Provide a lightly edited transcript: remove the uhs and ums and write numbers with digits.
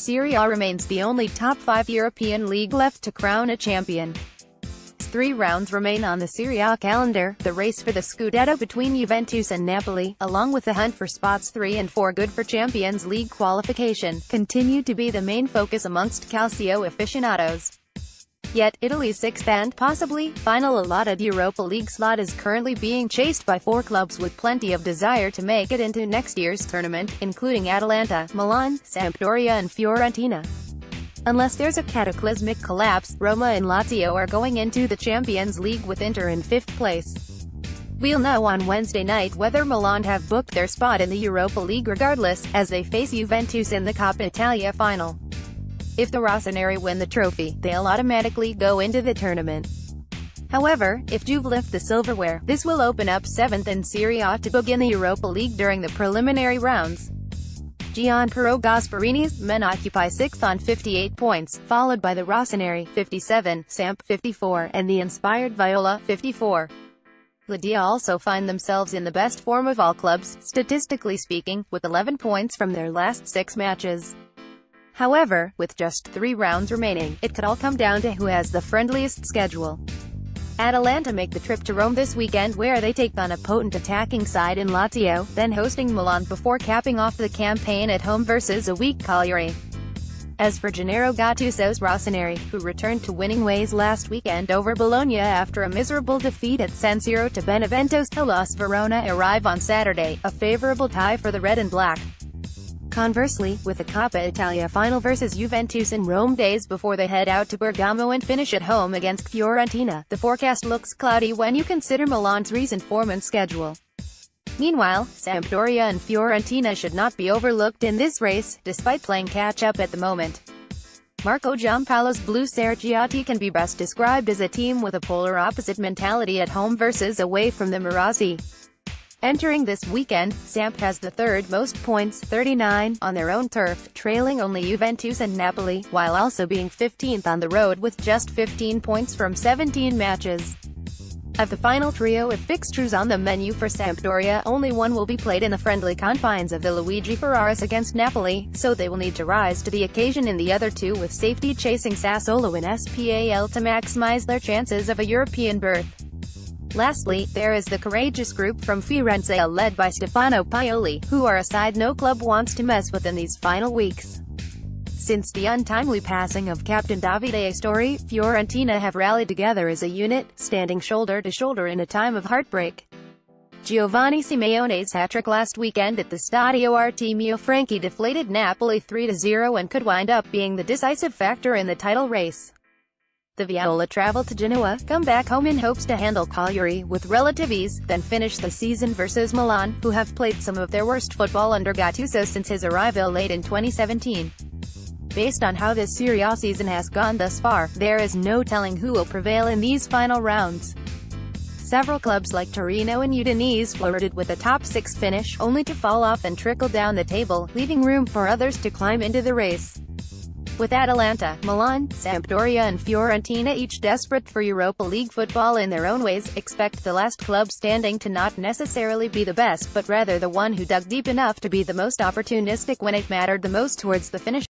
Serie A remains the only top 5 European league left to crown a champion. 3 rounds remain on the Serie A calendar. The race for the Scudetto between Juventus and Napoli, along with the hunt for spots 3 and 4 good for Champions League qualification, continue to be the main focus amongst calcio aficionados. Yet, Italy's 6th and, possibly, final allotted Europa League slot is currently being chased by 4 clubs with plenty of desire to make it into next year's tournament, including Atalanta, Milan, Sampdoria and Fiorentina. Unless there's a cataclysmic collapse, Roma and Lazio are going into the Champions League with Inter in 5th place. We'll know on Wednesday night whether Milan have booked their spot in the Europa League regardless, as they face Juventus in the Coppa Italia final. If the Rossoneri win the trophy, they'll automatically go into the tournament. However, if Juve lift the silverware, this will open up 7th in Serie A to book in the Europa League during the preliminary rounds. Gianpiero Gasparini's men occupy 6th on 58 points, followed by the Rossoneri, 57, Samp, 54, and the inspired Viola, 54. Ladia also find themselves in the best form of all clubs, statistically speaking, with 11 points from their last 6 matches. However, with just 3 rounds remaining, it could all come down to who has the friendliest schedule. Atalanta make the trip to Rome this weekend where they take on a potent attacking side in Lazio, then hosting Milan before capping off the campaign at home versus a weak Cagliari. As for Gennaro Gattuso's Rossoneri, who returned to winning ways last weekend over Bologna after a miserable defeat at San Siro to Benevento's Hellas Verona arrive on Saturday, a favourable tie for the red and black. Conversely, with the Coppa Italia final versus Juventus in Rome days before they head out to Bergamo and finish at home against Fiorentina, the forecast looks cloudy when you consider Milan's recent form and schedule. Meanwhile, Sampdoria and Fiorentina should not be overlooked in this race, despite playing catch-up at the moment. Marco Giampaolo's Blue Sergiotti can be best described as a team with a polar opposite mentality at home versus away from the Marazzi. Entering this weekend, Samp has the 3rd most points, 39, on their own turf, trailing only Juventus and Napoli, while also being 15th on the road with just 15 points from 17 matches. Of the final trio of fixtures on the menu for Sampdoria, only one will be played in the friendly confines of the Luigi Ferraris against Napoli, so they will need to rise to the occasion in the other 2 with safety chasing Sassuolo in SPAL to maximize their chances of a European berth. Lastly, there is the courageous group from Firenze led by Stefano Pioli, who are a side no club wants to mess with in these final weeks. Since the untimely passing of Captain Davide Astori, Fiorentina have rallied together as a unit, standing shoulder to shoulder in a time of heartbreak. Giovanni Simeone's hat-trick last weekend at the Stadio Artemio Franchi deflated Napoli 3-0 and could wind up being the decisive factor in the title race. The Viola travel to Genoa, come back home in hopes to handle Cagliari with relative ease, then finish the season versus Milan, who have played some of their worst football under Gattuso since his arrival late in 2017. Based on how this Serie A season has gone thus far, there is no telling who will prevail in these final rounds. Several clubs like Torino and Udinese flirted with a top 6 finish, only to fall off and trickle down the table, leaving room for others to climb into the race. With Atalanta, Milan, Sampdoria and Fiorentina each desperate for Europa League football in their own ways, expect the last club standing to not necessarily be the best but rather the one who dug deep enough to be the most opportunistic when it mattered the most towards the finish.